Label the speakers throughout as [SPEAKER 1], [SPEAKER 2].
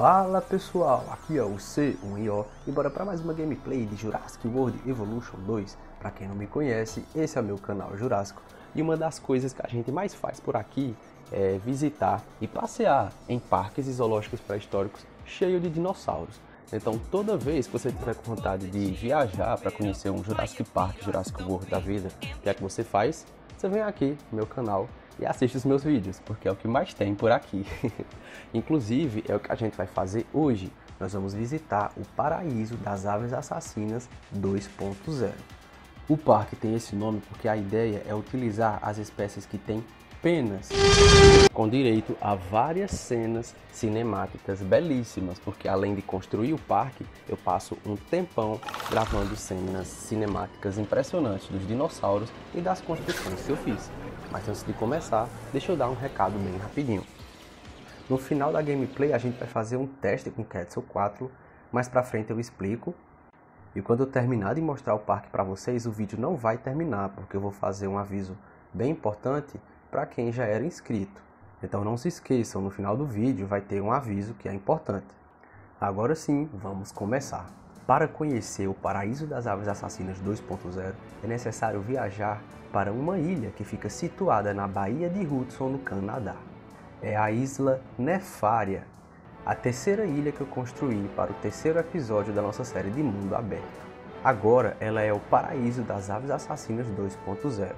[SPEAKER 1] Fala pessoal, aqui é o C1IO e bora para mais uma gameplay de Jurassic World Evolution 2. Para quem não me conhece, esse é o meu canal Jurássico e uma das coisas que a gente mais faz por aqui é visitar e passear em parques e zoológicos pré-históricos cheios de dinossauros. Então toda vez que você tiver com vontade de viajar para conhecer um Jurassic Park, Jurassic World da vida, o que é que você faz? Você vem aqui no meu canal e assiste os meus vídeos, porque é o que mais tem por aqui. Inclusive, é o que a gente vai fazer hoje. Nós vamos visitar o Paraíso das Aves Assassinas 2.0. O parque tem esse nome porque a ideia é utilizar as espécies que têm penas, com direito a várias cenas cinemáticas belíssimas, porque além de construir o parque, eu passo um tempão gravando cenas cinemáticas impressionantes dos dinossauros e das construções que eu fiz. Mas antes de começar, deixa eu dar um recado bem rapidinho. No final da gameplay a gente vai fazer um teste com o Quetzalcoatl, mais pra frente eu explico. E quando eu terminar de mostrar o parque para vocês, o vídeo não vai terminar, porque eu vou fazer um aviso bem importante para quem já era inscrito. Então não se esqueçam, no final do vídeo vai ter um aviso que é importante. Agora sim, vamos começar. Para conhecer o Paraíso das Aves Assassinas 2.0, é necessário viajar para uma ilha que fica situada na Baía de Hudson, no Canadá. É a Isla Nefária, a terceira ilha que eu construí para o terceiro episódio da nossa série de Mundo Aberto. Agora ela é o Paraíso das Aves Assassinas 2.0.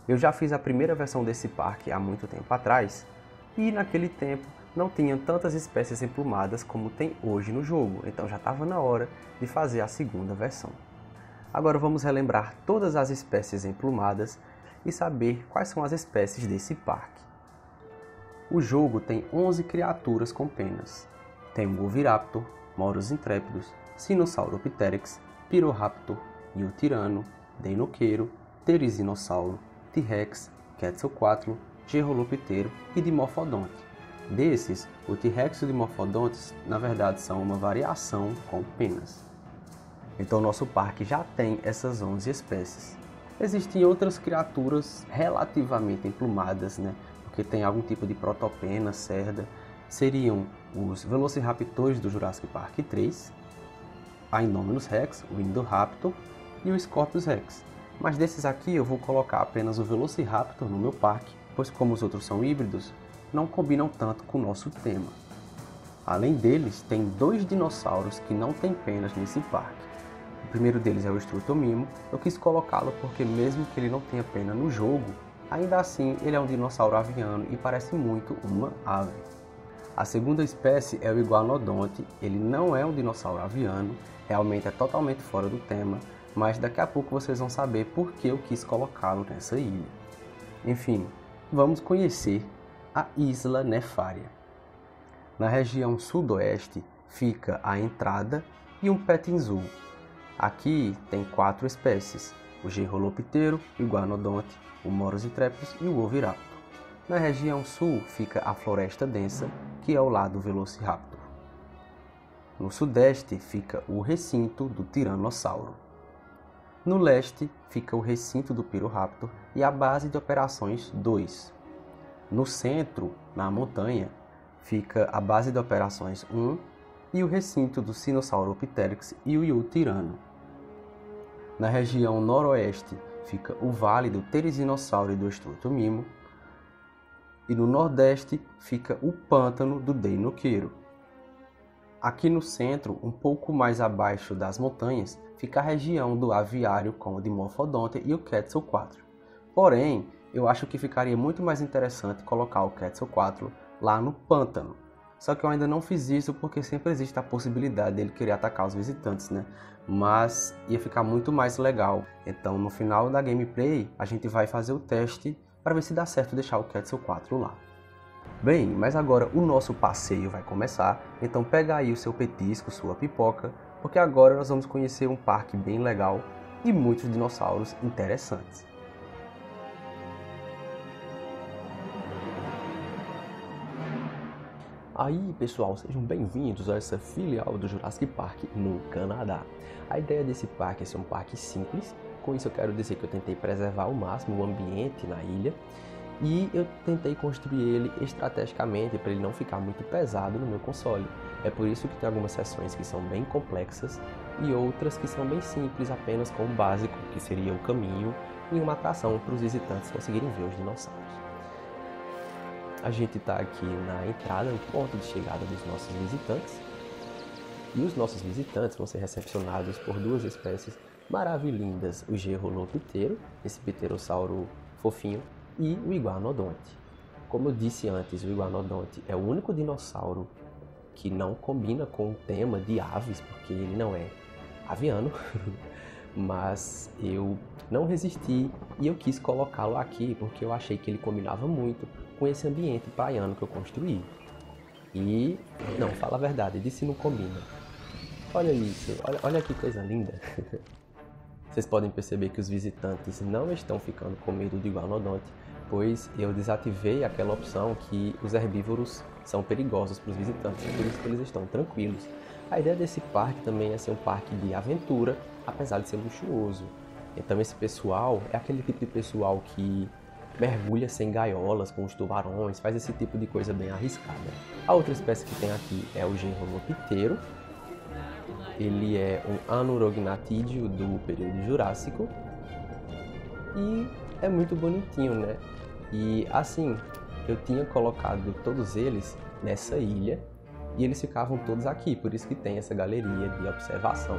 [SPEAKER 1] Eu já fiz a primeira versão desse parque há muito tempo atrás, e naquele tempo não tinha tantas espécies emplumadas como tem hoje no jogo, então já estava na hora de fazer a segunda versão. Agora vamos relembrar todas as espécies emplumadas e saber quais são as espécies desse parque. O jogo tem 11 criaturas com penas. Tem o Oviraptor, Moros intrépidos, Sinosauropteryx, Piroraptor, Iotirano, Deinoqueiro, Terizinossauro, T-Rex, Quetzalcoatl, Gerolopteiro e Dimorphodonte. Desses, o T-Rex e o Dimorphodonte na verdade são uma variação com penas. Então nosso parque já tem essas 11 espécies. Existem outras criaturas relativamente emplumadas, porque tem algum tipo de protopena, cerda. Seriam os Velociraptors do Jurassic Park 3, a Indominus Rex, o Indoraptor e o Scorpius Rex. Mas desses aqui eu vou colocar apenas o Velociraptor no meu parque, pois como os outros são híbridos, não combinam tanto com o nosso tema. Além deles, tem dois dinossauros que não têm penas nesse parque. O primeiro deles é o Struthomimo. Eu quis colocá-lo porque mesmo que ele não tenha pena no jogo, ainda assim ele é um dinossauro aviano e parece muito uma ave. A segunda espécie é o Iguanodonte. Ele não é um dinossauro aviano, realmente é totalmente fora do tema, mas daqui a pouco vocês vão saber por que eu quis colocá-lo nessa ilha. Enfim, vamos conhecer a Isla Nefária. Na região sudoeste fica a entrada e um petting zoo. Aqui tem 4 espécies, o Gerolopteiro, o Iguanodonte, o Moros intrépidos e o Oviraptor. Na região sul fica a floresta densa, que é ao lado do Velociraptor. No sudeste fica o recinto do Tiranossauro. No leste fica o recinto do Piroraptor e a base de operações 2. No centro, na montanha, fica a base de operações 1 e o recinto do Sinosauropteryx e o Iotirano. Na região noroeste fica o vale do Terizinossauro e do Struthomimo. E no nordeste fica o pântano do Deinoqueiro. Aqui no centro, um pouco mais abaixo das montanhas, fica a região do aviário com o Dimorphodonte e o Quetzalcoatl. Porém, eu acho que ficaria muito mais interessante colocar o Quetzalcoatl lá no pântano. Só que eu ainda não fiz isso porque sempre existe a possibilidade dele querer atacar os visitantes, Mas ia ficar muito mais legal. Então no final da gameplay a gente vai fazer o teste para ver se dá certo deixar o Quetzalcoatl lá. Bem, mas agora o nosso passeio vai começar, então pega aí o seu petisco, sua pipoca, porque agora nós vamos conhecer um parque bem legal e muitos dinossauros interessantes. Aí pessoal, sejam bem-vindos a essa filial do Jurassic Park no Canadá. A ideia desse parque é ser um parque simples, com isso eu quero dizer que eu tentei preservar ao máximo o ambiente na ilha E eu tentei construir ele estrategicamente para ele não ficar muito pesado no meu console. É por isso que tem algumas seções que são bem complexas e outras que são bem simples, apenas com o básico, que seria o caminho e uma atração para os visitantes conseguirem ver os dinossauros. A gente está aqui na entrada, no ponto de chegada dos nossos visitantes. E os nossos visitantes vão ser recepcionados por duas espécies maravilhindas, o Gerolopiteiro, esse pterossauro fofinho, e o Iguanodonte. Como eu disse antes, o Iguanodonte é o único dinossauro que não combina com o tema de aves, porque ele não é aviano, mas eu não resisti e eu quis colocá-lo aqui porque eu achei que ele combinava muito com esse ambiente praiano que eu construí. E, não, fala a verdade, disse não combina. Olha isso, olha que coisa linda. Vocês podem perceber que os visitantes não estão ficando com medo do Iguanodonte, pois eu desativei aquela opção que os herbívoros são perigosos para os visitantes, por isso que eles estão tranquilos. A ideia desse parque também é ser um parque de aventura, apesar de ser luxuoso. Então esse pessoal é aquele tipo de pessoal que mergulha sem gaiolas com os tubarões, faz esse tipo de coisa bem arriscada. A outra espécie que tem aqui é o Gerolopiteiro. Ele é um Anurognathidio do período Jurássico e é muito bonitinho, né? E assim, eu tinha colocado todos eles nessa ilha e eles ficavam todos aqui, por isso que tem essa galeria de observação.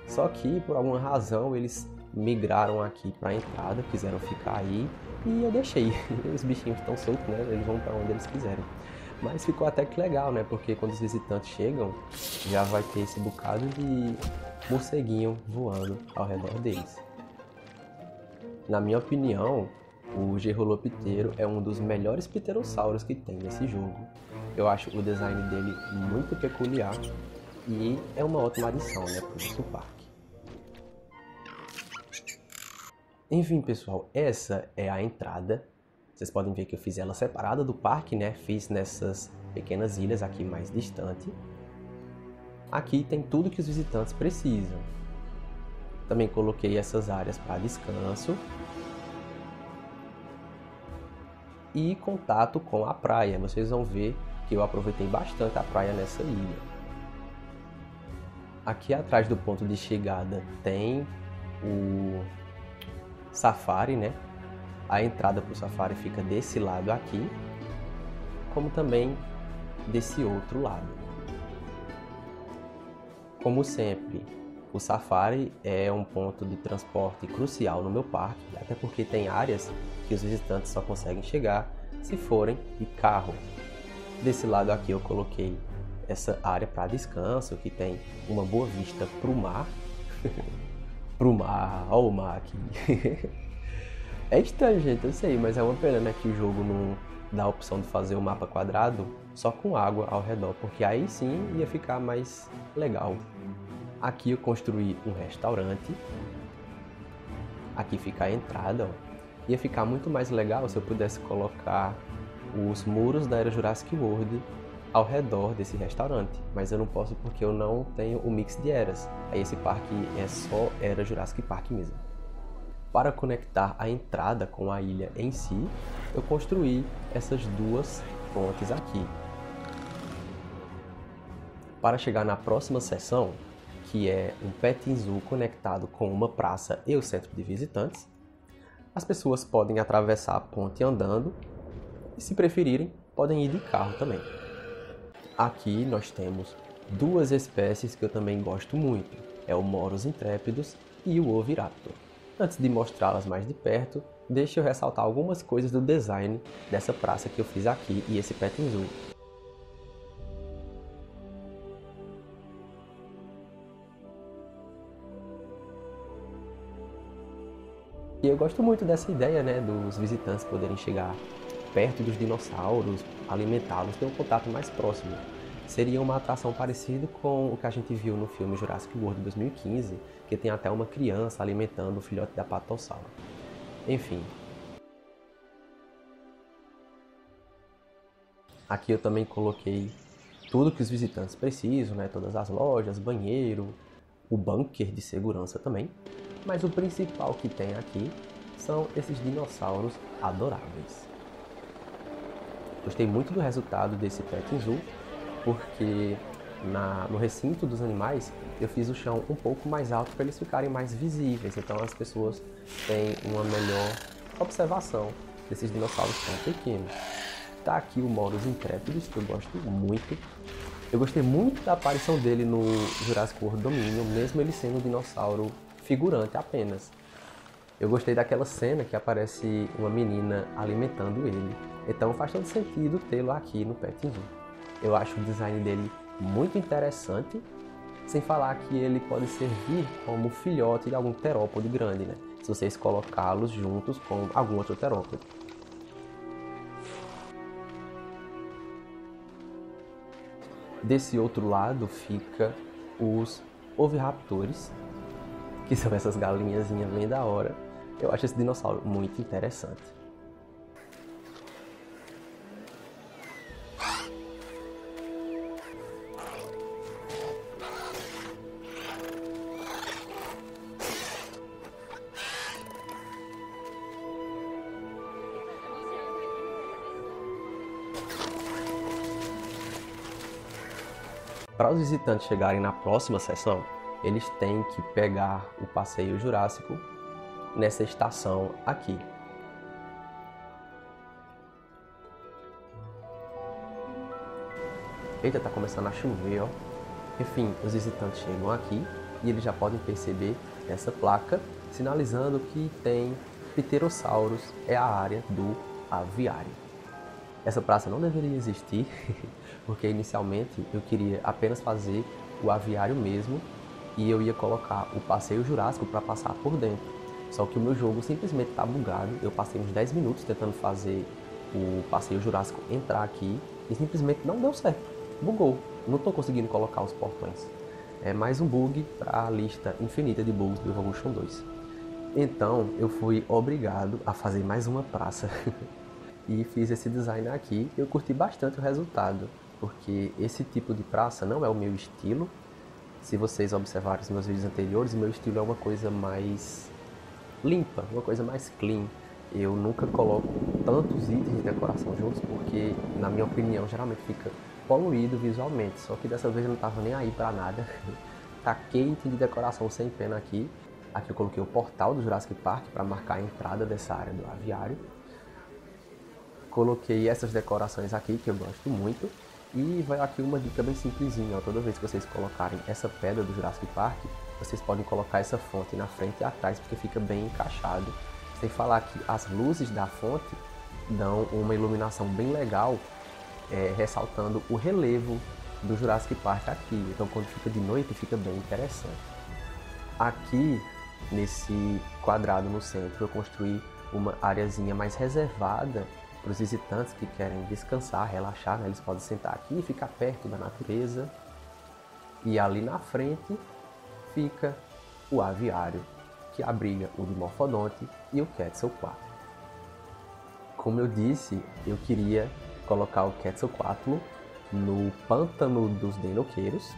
[SPEAKER 1] Só que, por alguma razão, eles migraram aqui para a entrada, quiseram ficar aí e eu deixei. Os bichinhos estão soltos, né? Eles vão para onde eles quiserem. Mas ficou até que legal, né? Porque quando os visitantes chegam, já vai ter esse bocado de morceguinho voando ao redor deles. Na minha opinião, o Gerolopiteiro é um dos melhores pterossauros que tem nesse jogo. Eu acho o design dele muito peculiar e é uma ótima adição, né, para o nosso parque. Enfim, pessoal, essa é a entrada. Vocês podem ver que eu fiz ela separada do parque, né? Fiz nessas pequenas ilhas aqui mais distante. Aqui tem tudo que os visitantes precisam. Também coloquei essas áreas para descanso e contato com a praia. Vocês vão ver que eu aproveitei bastante a praia nessa ilha. Aqui atrás do ponto de chegada tem o safari, né? A entrada para o safari fica desse lado aqui, como também desse outro lado. Como sempre, o safari é um ponto de transporte crucial no meu parque, até porque tem áreas que os visitantes só conseguem chegar se forem de carro. Desse lado aqui eu coloquei essa área para descanso, que tem uma boa vista para o mar. Pro mar, olha o mar aqui. É estranho, gente, eu sei, mas é uma pena, né, que o jogo não dá a opção de fazer o mapa quadrado só com água ao redor, porque aí sim ia ficar mais legal. Aqui eu construí um restaurante. Aqui fica a entrada, ó. Ia ficar muito mais legal se eu pudesse colocar os muros da Era Jurassic World ao redor desse restaurante, mas eu não posso porque eu não tenho o mix de eras. Aí esse parque é só Era Jurassic Park mesmo. Para conectar a entrada com a ilha em si, eu construí essas duas pontes aqui. Para chegar na próxima seção, que é um petting zoo conectado com uma praça e o centro de visitantes, as pessoas podem atravessar a ponte andando e, se preferirem, podem ir de carro também. Aqui nós temos duas espécies que eu também gosto muito, é o Moros intrépidos e o Oviraptor. Antes de mostrá-las mais de perto, deixa eu ressaltar algumas coisas do design dessa praça que eu fiz aqui e esse petting zoo. E eu gosto muito dessa ideia, né, dos visitantes poderem chegar perto dos dinossauros, alimentá-los, ter um contato mais próximo. Seria uma atração parecida com o que a gente viu no filme Jurassic World 2015, que tem até uma criança alimentando o filhote da Apatossauro. Enfim. Aqui eu também coloquei tudo que os visitantes precisam, né? Todas as lojas, banheiro, o bunker de segurança também. Mas o principal que tem aqui são esses dinossauros adoráveis. Gostei muito do resultado desse Petting Zoo, porque no recinto dos animais eu fiz o chão um pouco mais alto para eles ficarem mais visíveis, então as pessoas têm uma melhor observação desses dinossauros tão pequenos. Tá aqui o Moros Intrépidos, que eu gosto muito. Eu gostei muito da aparição dele no Jurassic World Dominion, mesmo ele sendo um dinossauro figurante apenas. Eu gostei daquela cena que aparece uma menina alimentando ele, então faz todo sentido tê-lo aqui no Petting Zoo. Eu acho o design dele muito interessante, sem falar que ele pode servir como filhote de algum terópode grande, né? Se vocês colocá-los juntos com algum outro terópode. Desse outro lado fica os oviraptores, que são essas galinhazinhas bem da hora. Eu acho esse dinossauro muito interessante. Para os visitantes chegarem na próxima sessão, eles têm que pegar o passeio jurássico nessa estação aqui. Eita, tá começando a chover, ó. Enfim, os visitantes chegam aqui e eles já podem perceber essa placa sinalizando que tem pterossauros, é a área do aviário. Essa praça não deveria existir, porque inicialmente eu queria apenas fazer o aviário mesmo e eu ia colocar o passeio jurássico para passar por dentro. Só que o meu jogo simplesmente está bugado, eu passei uns 10 minutos tentando fazer o passeio jurássico entrar aqui e simplesmente não deu certo, bugou, não estou conseguindo colocar os portões. É mais um bug para a lista infinita de bugs do Evolution 2. Então eu fui obrigado a fazer mais uma praça. E fiz esse design aqui. Eu curti bastante o resultado, porque esse tipo de praça não é o meu estilo. Se vocês observarem os meus vídeos anteriores, o meu estilo é uma coisa mais limpa, uma coisa mais clean. Eu nunca coloco tantos itens de decoração juntos, porque, na minha opinião, geralmente fica poluído visualmente. Só que dessa vez eu não estava nem aí para nada. Taquei item de decoração sem pena aqui. Aqui eu coloquei o portal do Jurassic Park para marcar a entrada dessa área do aviário. Coloquei essas decorações aqui, que eu gosto muito. E vai aqui uma dica bem simplesinha, ó. Toda vez que vocês colocarem essa pedra do Jurassic Park, vocês podem colocar essa fonte na frente e atrás, porque fica bem encaixado. Sem falar que as luzes da fonte dão uma iluminação bem legal, ressaltando o relevo do Jurassic Park aqui. Então quando fica de noite fica bem interessante. Aqui, nesse quadrado no centro, eu construí uma areazinha mais reservada para os visitantes que querem descansar, relaxar, né? Eles podem sentar aqui e ficar perto da natureza. E ali na frente fica o aviário, que abriga o Dimorphodonte e o Quetzalcoatl. Como eu disse, eu queria colocar o Quetzalcoatl no pântano dos Dinoqueiros,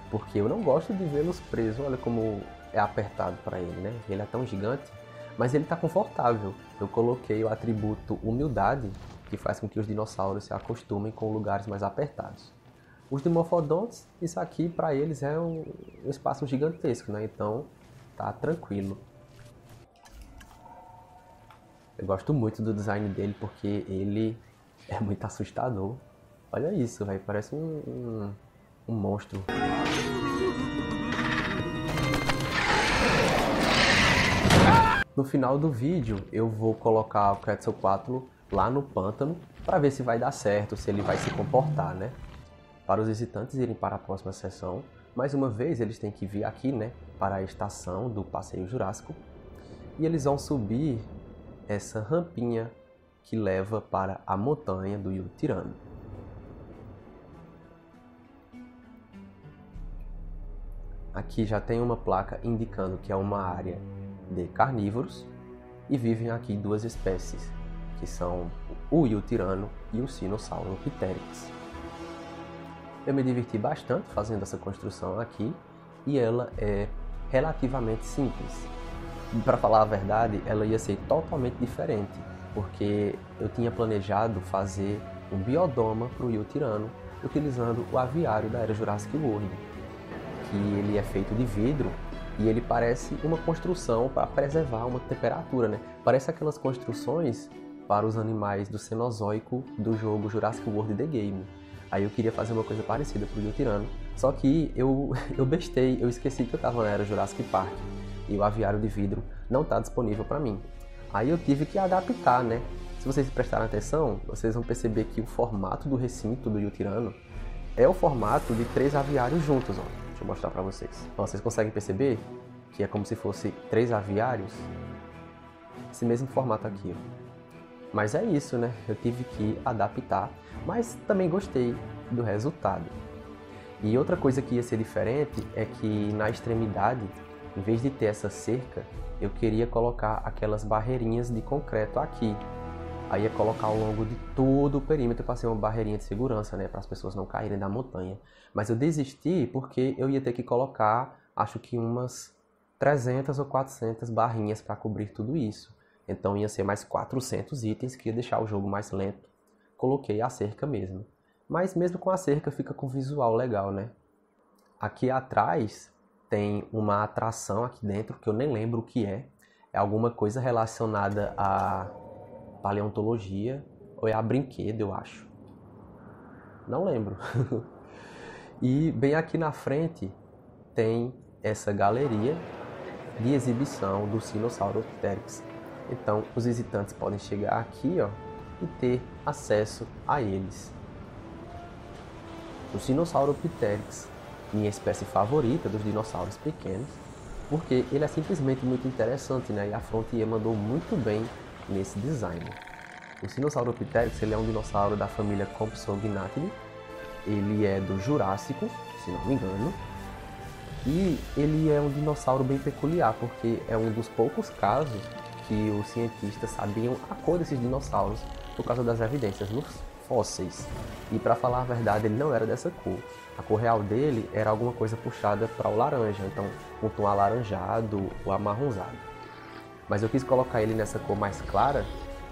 [SPEAKER 1] porque eu não gosto de vê-los presos. Olha como é apertado para ele, né? Ele é tão gigante, mas ele está confortável. Eu coloquei o atributo humildade, que faz com que os dinossauros se acostumem com lugares mais apertados. Os Dimorphodontes, isso aqui para eles é um espaço gigantesco, né? Então tá tranquilo. Eu gosto muito do design dele porque ele é muito assustador. Olha isso, velho, parece um monstro. No final do vídeo eu vou colocar o Quetzalcoatl lá no pântano para ver se vai dar certo, se ele vai se comportar, né? Para os visitantes irem para a próxima sessão, mais uma vez eles têm que vir aqui, né, para a estação do Passeio Jurássico, e eles vão subir essa rampinha que leva para a montanha do Yutirano. Aqui já tem uma placa indicando que é uma área de carnívoros e vivem aqui duas espécies, que são o Yutirano e o Sinosauropteryx. Eu me diverti bastante fazendo essa construção aqui e ela é relativamente simples. Para falar a verdade, ela ia ser totalmente diferente, porque eu tinha planejado fazer um biodoma para o Yutirano, utilizando o aviário da era Jurassic World, que ele é feito de vidro e ele parece uma construção para preservar uma temperatura, né? Parece aquelas construções para os animais do Cenozoico do jogo Jurassic World The Game. Aí eu queria fazer uma coisa parecida para o Yutirano, só que eu bestei, eu esqueci que eu estava na era Jurassic Park e o aviário de vidro não está disponível para mim. Aí eu tive que adaptar, né? Se vocês prestarem atenção, vocês vão perceber que o formato do recinto do Yutirano é o formato de 3 aviários juntos, ó. Deixa eu mostrar para vocês. Ó, vocês conseguem perceber que é como se fosse 3 aviários? Esse mesmo formato aqui, ó. Mas é isso, né? Eu tive que adaptar, mas também gostei do resultado. E outra coisa que ia ser diferente é que na extremidade, em vez de ter essa cerca, eu queria colocar aquelas barreirinhas de concreto aqui. Aí ia colocar ao longo de todo o perímetro para ser uma barreirinha de segurança, né? Para as pessoas não caírem da montanha. Mas eu desisti porque eu ia ter que colocar, acho que umas 300 ou 400 barrinhas para cobrir tudo isso. Então ia ser mais 400 itens que ia deixar o jogo mais lento. Coloquei a cerca mesmo. Mas mesmo com a cerca fica com visual legal, né? Aqui atrás tem uma atração aqui dentro que eu nem lembro o que é. É alguma coisa relacionada a paleontologia ou é a brinquedo, eu acho. Não lembro. E bem aqui na frente tem essa galeria de exibição do Sinosauropteryx. Então os visitantes podem chegar aqui, ó, e ter acesso a eles. O Sinosauropteryx, minha espécie favorita dos dinossauros pequenos, porque ele é simplesmente muito interessante, né? E a Frontier mandou muito bem nesse design. O Sinosauropteryx ele é um dinossauro da família Compsognathidae. Ele é do Jurássico, se não me engano. E ele é um dinossauro bem peculiar, porque é um dos poucos casos que os cientistas sabiam a cor desses dinossauros por causa das evidências nos fósseis. E para falar a verdade, ele não era dessa cor. A cor real dele era alguma coisa puxada para o laranja, então um tom alaranjado ou amarronzado. Mas eu quis colocar ele nessa cor mais clara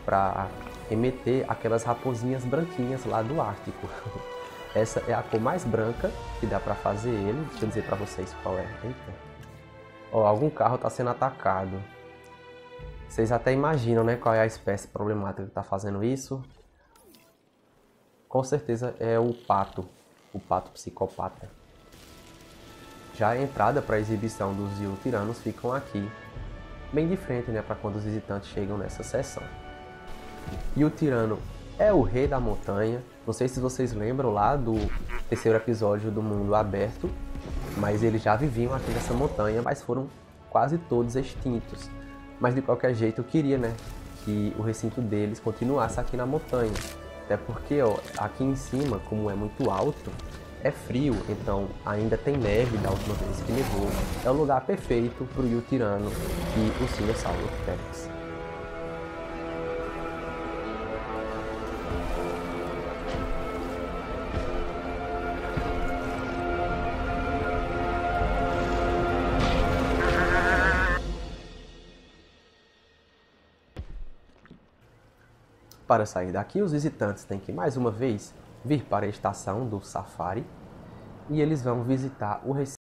[SPEAKER 1] para remeter aquelas raposinhas branquinhas lá do Ártico. Essa é a cor mais branca que dá para fazer ele. Deixa eu dizer para vocês qual é. Eita. Ó, algum carro está sendo atacado. Vocês até imaginam, né, qual é a espécie problemática que está fazendo isso? Com certeza é o pato psicopata. Já a entrada para a exibição dos Yutiranos ficam aqui, bem de frente, né, para quando os visitantes chegam nessa seção. Yutirano é o rei da montanha. Não sei se vocês lembram lá do 3º episódio do Mundo Aberto, mas eles já viviam aqui nessa montanha, mas foram quase todos extintos. Mas de qualquer jeito eu queria, né, que o recinto deles continuasse aqui na montanha. Até porque, ó, aqui em cima, como é muito alto, é frio, então ainda tem neve da última vez que nevou. É o lugar perfeito para o Yutirano e o Sinosauropteryx. Para sair daqui, os visitantes têm que, mais uma vez, vir para a estação do Safari e eles vão visitar o recinto